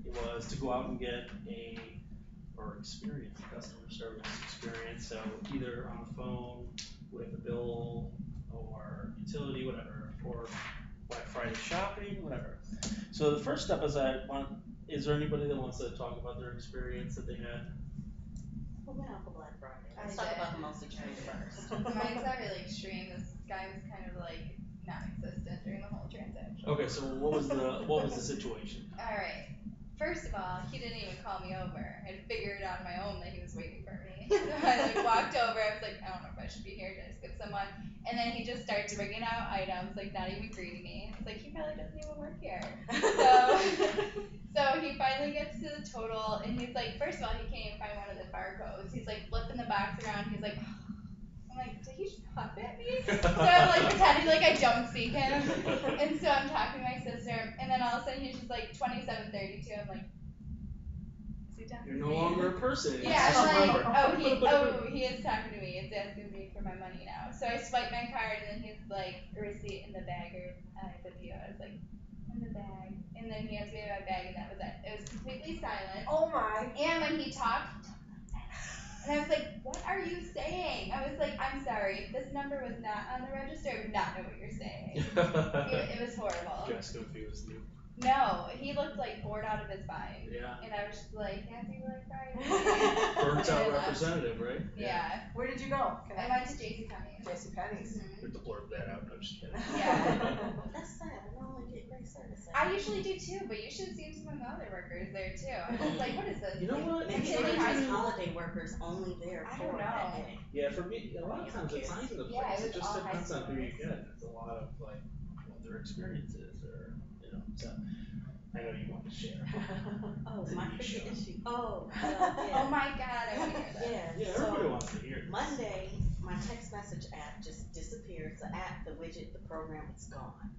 was to go out and get or experience a customer service experience. So either on the phone with a bill or utility, whatever, or Black Friday shopping, whatever. So the first step is there anybody that wants to talk about their experience that they had? Who went out for Black Friday? I Let's talk did. about the most extreme first. Mine's not really extreme. This guy was kind of like non-existent during the whole transaction. Okay, so what was the situation? All right. First of all, he didn't even call me over. I figured on my own that he was waiting for me. So I like walked over. I was like, I don't know if I should be here. Did I skip someone? And then he just starts bringing out items, like not even greeting me. It's like he probably doesn't even work here. So, so he finally gets to the total, and he's like, first of all, he can't even find one of the barcodes. He's like flipping the box around. He's like, I'm like, did he huff at me? So I'm like pretending like I don't see him. And so I'm talking to my sister, and then all of a sudden he's just like 2732. I'm like, is he talking You're to no me? longer a person. Yeah, It's just a I'm number. like, he is talking to me. It's asking me for my money now. So I swipe my card, and then he's like, receipt in the bag or the PO. I was like, in the bag. And then he hands me my bag, and that was it. It was completely silent. Oh my. And when he talked, and I was like, what are you saying? I was like, I'm sorry, if this number was not on the register, I would not know what you're saying. It was horrible. Just if he was new. No, he looked like bored out of his mind. Yeah. And I was just like, happy Black Friday. Burnt out representative, right? Yeah. Where did you go? I went to JCPenney's. JCPenney's. We have to blurb that out. I'm just kidding. Yeah. That's sad. I normally get great service. I usually do too, but you should have seen some of the other workers there too. I'm just like, what is this? You know what? Maybe It's they're high just school. holiday workers only there I for don't that know. day. Yeah, for me, a lot of times it's not even the Yeah, place. it It was just all high depends on who you schoolers. get. It's a lot of like what their experience is, or So I know you want to share. Oh, TV my show. favorite issue. Oh, Oh yeah. my god, I want to hear that. Yeah, Yeah, everybody wants to hear this. Monday, my text message app just disappeared. The app, the widget, the program, it's gone.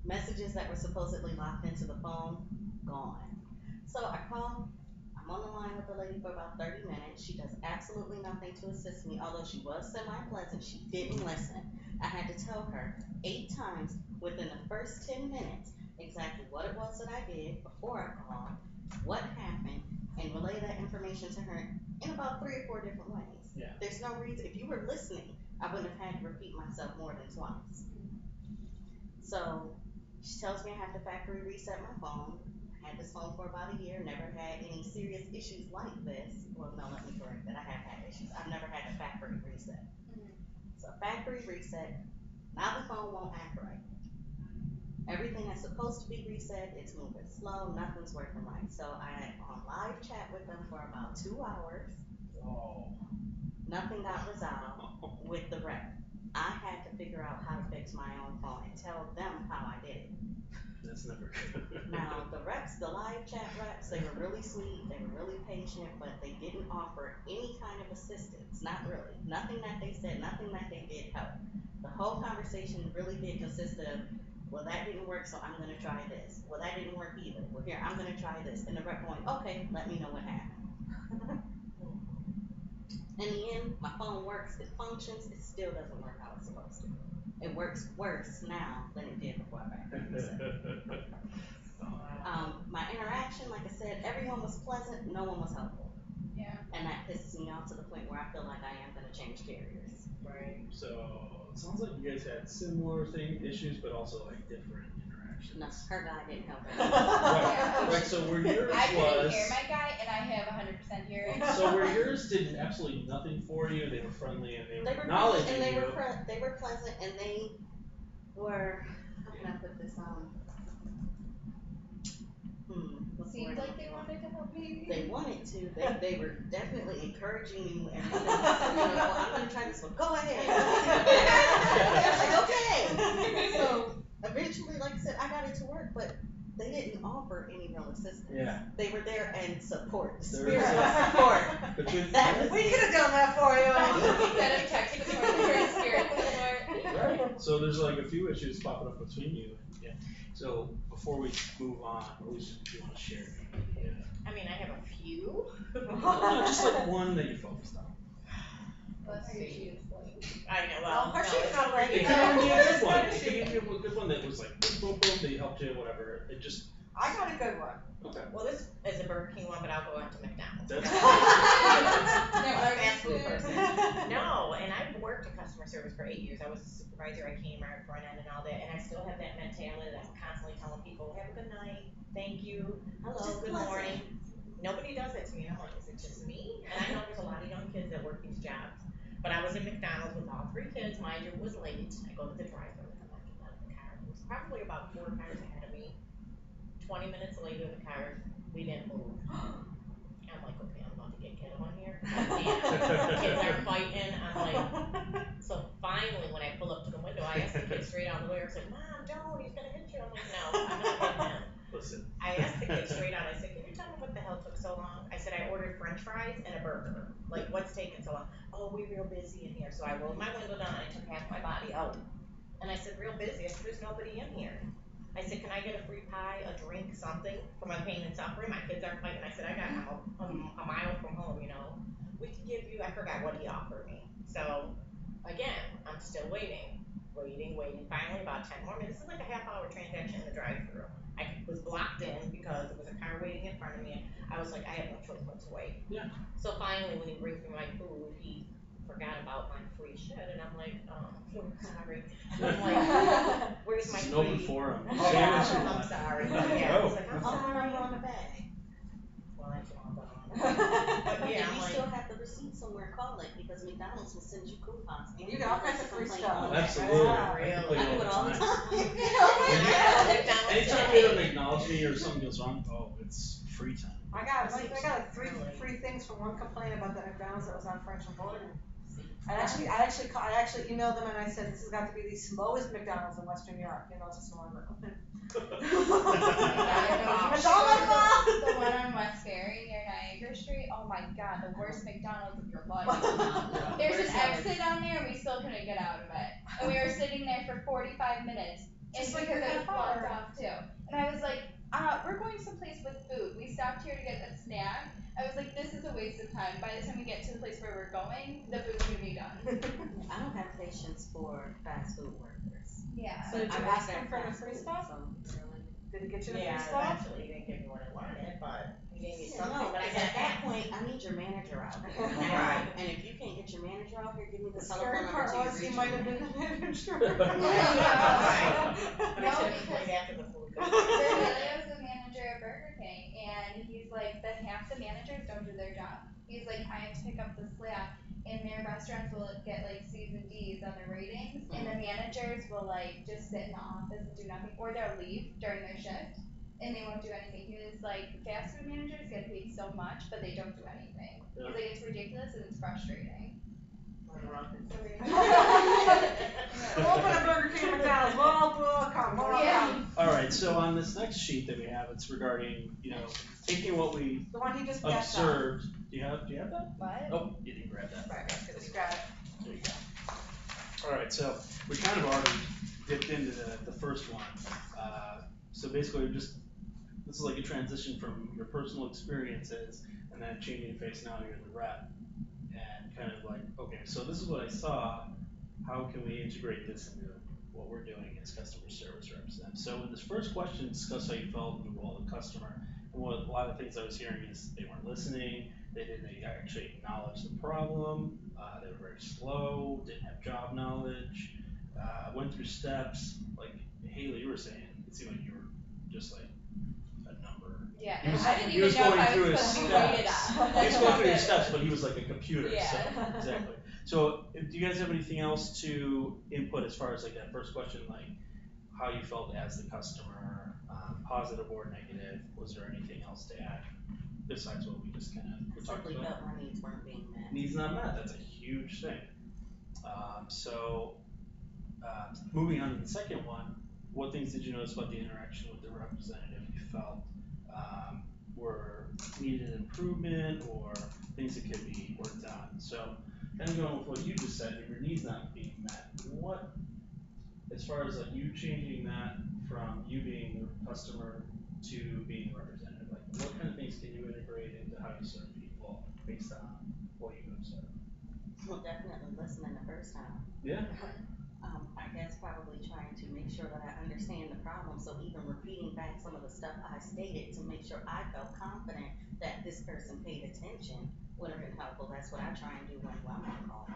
Messages that were supposedly locked into the phone, gone. So I call, I'm on the line with the lady for about 30 minutes. She does absolutely nothing to assist me, although she was semi-pleasant. She didn't listen. I had to tell her 8 times within the first 10 minutes exactly what it was that I did before I called, what happened, and relay that information to her in about 3 or 4 different ways. Yeah. There's no reason, if you were listening, I wouldn't have had to repeat myself more than twice. So she tells me I have to factory reset my phone. I had this phone for about a year, never had any serious issues like this. Well, no, let me correct that. I have had issues. I've never had a factory reset. So factory reset, now the phone won't act right. Everything that's supposed to be reset, it's moving slow, nothing's working right. So I on live chat with them for about 2 hours. Oh. Nothing got resolved with the rep. I had to figure out how to fix my own phone and tell them how I did it. That's never good. Now the reps, the live chat reps, they were really sweet, they were really patient, but they didn't offer any kind of assistance. Not really. Nothing that they said, nothing that they did helped. The whole conversation really did consist of, well, that didn't work, so I'm gonna try this. Well, that didn't work either. Well, here, I'm gonna try this. And the rep going, okay, let me know what happened. In the end, my phone works, it functions, it still doesn't work how it's supposed to. It works worse now than it did before I factory reset. My interaction, like I said, everyone was pleasant, no one was helpful. Yeah. And that pisses me off to the point where I feel like I am gonna change carriers. Right. So it sounds like you guys had similar issues, but also like different interactions. No, her guy didn't help her. Right. Right. So where yours I couldn't was. hear my guy, and I have 100% hearing. So where yours did absolutely nothing for you, they were friendly and they were Friendly, acknowledging and they you. were pleasant, and they were, how can I put this on? Seemed like they wanted to help me. They wanted to. They were definitely encouraging you and well, I'm gonna try this one. Go ahead. I was like, okay. So eventually, like I said, I got it to work, but they didn't offer any real assistance. Yeah. They were there and support, There spiritual is support. We could have done that for you. Instead of tech support, we were spirit support. Right. So there's like a few issues popping up between you. Yeah. So before we move on, at least if you want to share. Yeah. I mean, I have a few. No, just like one that you focused on. Let's see. I know. Well, Well, her no, sheet's it's not It ready. can be a good one. It can be a good one that was like boom, boom, boom. They helped you, whatever. It just I got a good one. Okay. Well, this is a Burger King one, but I'll go on to McDonald's. That's I'm a fast food person. No, and I've worked in customer service for 8 years. I was a supervisor at Kmart, front end and all that, and I still have that mentality that I'm constantly telling people, have a good night, thank you, hello, Just good pleasant. morning. Nobody does it to me, and I'm like, is it just me? And I know there's a lot of young kids that work these jobs. But I was in McDonald's with all 3 kids, mind you, it was late. I go to the drive-thru and I'm like, get out of the car. It was probably about 4 cars ahead of me. 20 minutes later, the cars, we didn't move. I'm like, okay, I'm about to get killed on here. Kids are fighting. I'm like, so finally, when I pull up to the window, I asked the kid straight out of the way. I said, Mom, don't, he's gonna hit you. I'm like, no, I'm not hitting him. Listen. I asked the kid straight out. I said, can you tell me what the hell took so long? I said, I ordered French fries and a burger. Like, what's taking so long? Oh, we're real busy in here. So I rolled my window down and I took half my body out. And I said, real busy. I said, there's nobody in here. I said, can I get a free pie, a drink, something for my pain and suffering? My kids aren't fighting. I said, I'm a mile from home, you know. We can give you, I forgot what he offered me. So, again, I'm still waiting. Finally, about 10 more minutes. This is like a half-hour transaction in the drive-thru. I was blocked in because there was a car waiting in front of me. I was like, I have no choice but to wait. Yeah. So finally, when he brings me my food, he forgot about my free shit, and I'm like, sorry. I'm like, where's my It's an free? open forum. Oh, I'm sorry. Yeah, Oh. he's like, I'm I'll sorry. remember on the bag. Well, that's long gone. But yeah, And I'm you like, still have the receipt somewhere, call it, because McDonald's will send you coupons. And You get all kinds of free complain stuff. on Oh, that. absolutely. Yeah. I Really? I do it all the time. Anytime they don't acknowledge me or something goes wrong, oh, it's free time. I got like 3 free things from one complaint about the McDonald's that was on French and Borden. I actually emailed them and I said, this has got to be the slowest McDonald's in Western Europe. You know, it's a small okay. It's all my fault. The one on West Ferry near Niagara Street. Oh my god, the worst McDonald's of your life. There's an exit on there and we still couldn't get out of it. And we were sitting there for 45 minutes. And Just like because your it was half blocked hour. off too. And I was like, we're going someplace with food. We stopped here to get a snack. I was like, this is a waste of time. By the time we get to the place where we're going, the food's gonna be done. I don't have patience for fast food workers. Yeah. So did you I ask work him at for the fast free food, stuff? so really. Did he get you the yeah, free stuff? eventually he didn't give me what I wanted, but he gave me Yeah, something. no, But I because got at that point, I need your manager out here. Right. And if you can't get your manager out here, give me the The telephone scary number part to was reach he might have me. been the manager. Right. No, I should have because- played after the food. Virgilio's the manager at Burger King, and he's like, that half the managers don't do their job. He's like, I have to pick up the slack, and their restaurants will get like C's and D's on their ratings, and the managers will like just sit in the office and do nothing, or they'll leave during their shift, and they won't do anything. He was like, fast food managers get paid so much, but they don't do anything. Yeah. He's like, it's ridiculous and it's frustrating. We'll open a Burger King and McDonald's. We'll come. Yeah. All right, so on this next sheet that we have, it's regarding, taking what we The one he just passed out. observed. Do you have that? What? Oh, you didn't grab that. Right, that's 'cause Just he- grab it. There you go. All right, so we kind of already dipped into the first one. So basically, this is like a transition from your personal experiences and then changing face. Now you're the rep, and kind of like, okay, so this is what I saw. How can we integrate this into what we're doing as customer service representatives? So in this first question, discuss how you felt in the role of the customer. And what a lot of things I was hearing is they weren't listening. They didn't actually acknowledge the problem. They were very slow. Didn't have job knowledge. Went through steps. Like Haley, you were saying, it seemed like you were just like a number. Yeah, He and was- I didn't he even was know if going I through was his supposed to be rated steps. on. He was going through his steps, but he was like a computer. Yeah. So exactly. So do you guys have anything else to input as far as like that first question, like how you felt as the customer, positive or negative? Was there anything else to add besides what we just kind of talked Simply about? felt my needs weren't being met. Needs not met. That's a huge thing. Moving on to the second one, what things did you notice about the interaction with the representative you felt were needed improvement or things that could be worked on? So, kind of going with what you just said, if your needs not being met, what, as far as like you changing that from you being the customer to being the representative, like what kind of things can you integrate into how you serve people based on what you observe? Well, definitely listening the first time. Yeah. I guess probably trying to make sure that I understand the problem, so even repeating back some of the stuff I stated to make sure I felt confident that this person paid attention would have been helpful. That's what I try and do when I'm on calls.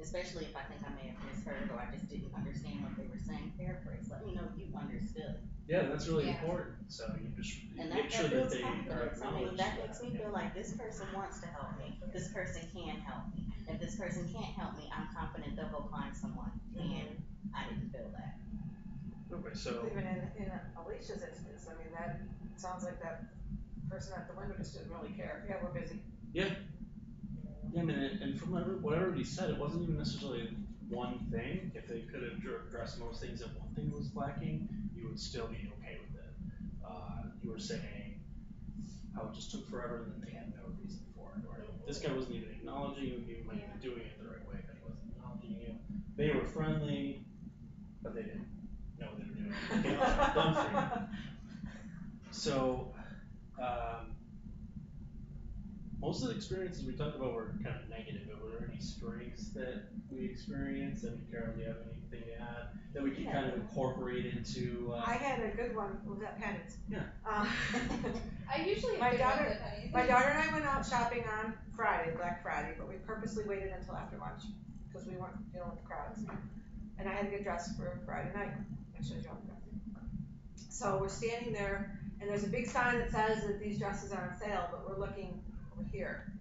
Especially if I think I may have misheard or I just didn't understand what they were saying, paraphrase, let me know you understood. Yeah, that's really Yeah. important, so you just And make that sure that builds they are confidence. I mean, acknowledged. that makes me feel like this person wants to help me, this person can help me. If this person can't help me, I'm confident they'll go find someone, and I didn't feel that. Okay, so, Even in Alicia's instance, I mean, that sounds like that person at the window just didn't really care. Yeah, we're busy. yeah, I mean, and from what everybody said, it wasn't even necessarily one thing. If they could have addressed most things and one thing was lacking, you would still be okay with it. You were saying how it just took forever and then they had no reason for it, or this guy wasn't even acknowledging you, he might be doing it the right way, but he wasn't acknowledging you. They were friendly, but they didn't know what they were doing. They got the job done for you. So, most of the experiences we talked about were kind of negative, but were there any strengths that we experienced? I mean, Carol, do you have anything to add that we can kind of incorporate into? I had a good one, was that pennies? Yeah. I usually My have good daughter- ones at pennies. My daughter and I went out shopping on Friday, Black Friday, but we purposely waited until after lunch, because we weren't dealing with the crowds. And I had to get dressed for Friday night, I showed you all the dresses. So we're standing there, and there's a big sign that says that these dresses are on sale, but we're looking over here.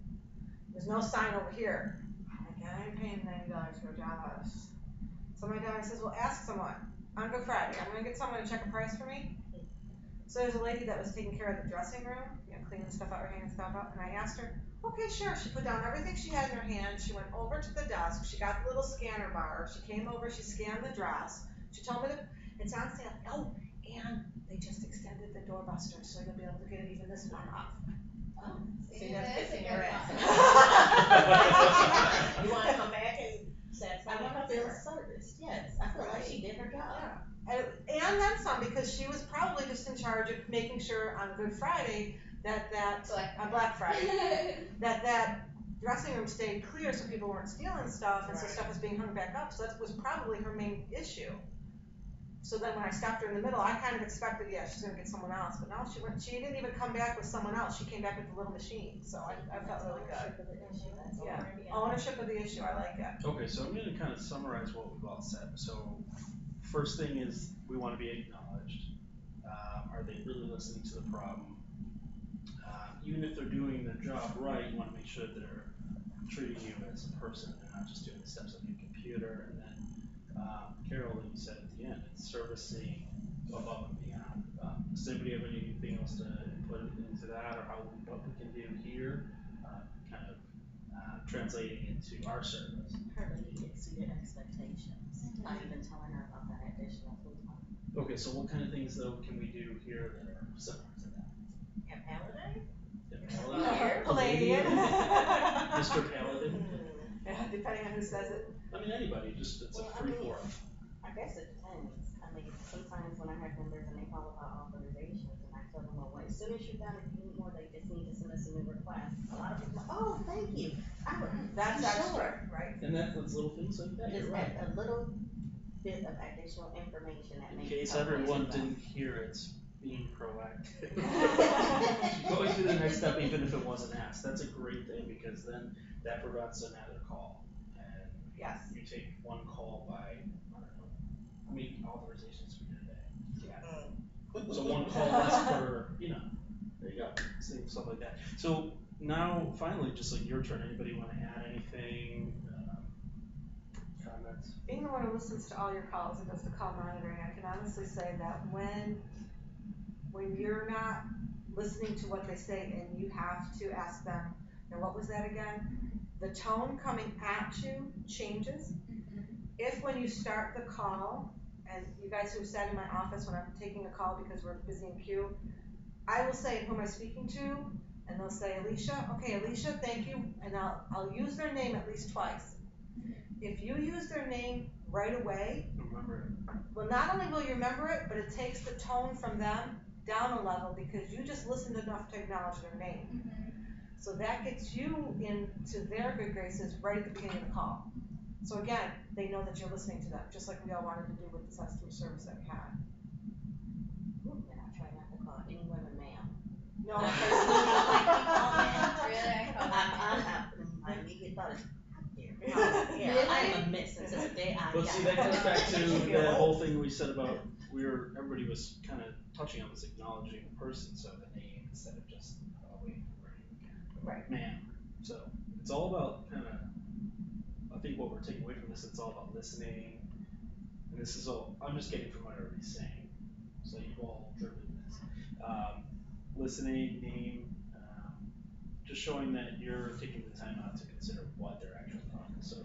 There's no sign over here. I'm like, I ain't paying $90 for a dress. So my daughter says, well, ask someone on Good Friday. I'm gonna get someone to check a price for me. So there's a lady that was taking care of the dressing room, you know, cleaning stuff out, or hanging stuff up, and I asked her, okay, sure. She put down everything she had in her hand. She went over to the desk. She got the little scanner bar. She came over. She scanned the dress. She told me that it's on sale. Oh, and they just extended the doorbuster, so you'll be able to get it even this far off. Oh, See, that that's is a kissing good your one. ass. You wanna come back and satisfy I the wanna feel customer. serviced, yes, I feel like she did her job. Yeah. And then some, because she was probably just in charge of making sure on Good Friday on Black Friday, that dressing room stayed clear so people weren't stealing stuff, and so Right. stuff was being hung back up, so that was probably her main issue. So then when I stopped her in the middle, I kind of expected, yeah, she's gonna get someone else, but no, she didn't even come back with someone else, she came back with the little machine, so I felt really good. Yeah, ownership of the issue, I like it. Okay, so I'm gonna kind of summarize what we've all said. So, first thing is we want to be acknowledged. Are they really listening to the problem? Even if they're doing their job right, you want to make sure that they're treating you as a person. They're not just doing the steps on your computer. And then, Carol, like you said at the end, it's servicing above and beyond. Does anybody have anything else to input into that, or what we can do here, kind of translating into our service? Her lady exceeded expectations by even telling her about that additional full time. Okay, so what kind of things though can we do here that are similar to that? Have Paladin? Palladian. Mr. Paladin? Yeah, depending on who says it. I mean, anybody, just, it's a free forum. I guess it depends. I mean, sometimes when I have members and they call about authorizations, and I tell them, well, as soon as you're done, if you need more, they just need to send us a new request. A lot of people are, oh, thank you. That's Sure. extra, right? And that's little things like that, Just you're right. a little bit of additional information that In makes. case help everyone with didn't hear it, being proactive. Going through the next step, even if it wasn't asked, that's a great thing, because then that prevents another call. And Yes. you take one call by, I don't know, how many authorizations we did a day? Yeah. So one call less per, there you go, stuff like that. So now, finally, just like your turn, anybody wanna add anything, comments? Being the one who listens to all your calls and does the call monitoring, I can honestly say that when you're not listening to what they say and you have to ask them, and what was that again? The tone coming at you changes. If when you start the call, and you guys who sat in my office when I'm taking a call because we're busy in queue, I will say, who am I speaking to? And they'll say, Alicia. Okay, Alicia, thank you. And I'll use their name at least twice. If you use their name right away, Remember it. well, not only will you remember it, but it takes the tone from them down a level because you just listened enough to acknowledge their name. So that gets you into their good graces right at the beginning of the call. So again, they know that you're listening to them, just like we all wanted to do with the customer service that we had. And I try not to call any women ma'am. No, I because personally don't like being called ma'am. Really, I call them My immediate thought is, how dare you? Yeah. I am a miss since the day I Well, got see, that goes back to Feel the old. whole thing we said about, everybody was kind of touching on this acknowledging the person, so the name instead of just, oh wait, Right. ma'am. So, it's all about kind of, I think what we're taking away from this, it's all about listening, and this is all, I'm just getting from what everybody's saying, so you've all driven this. Listening, just showing that you're taking the time out to consider what their actual thought is. So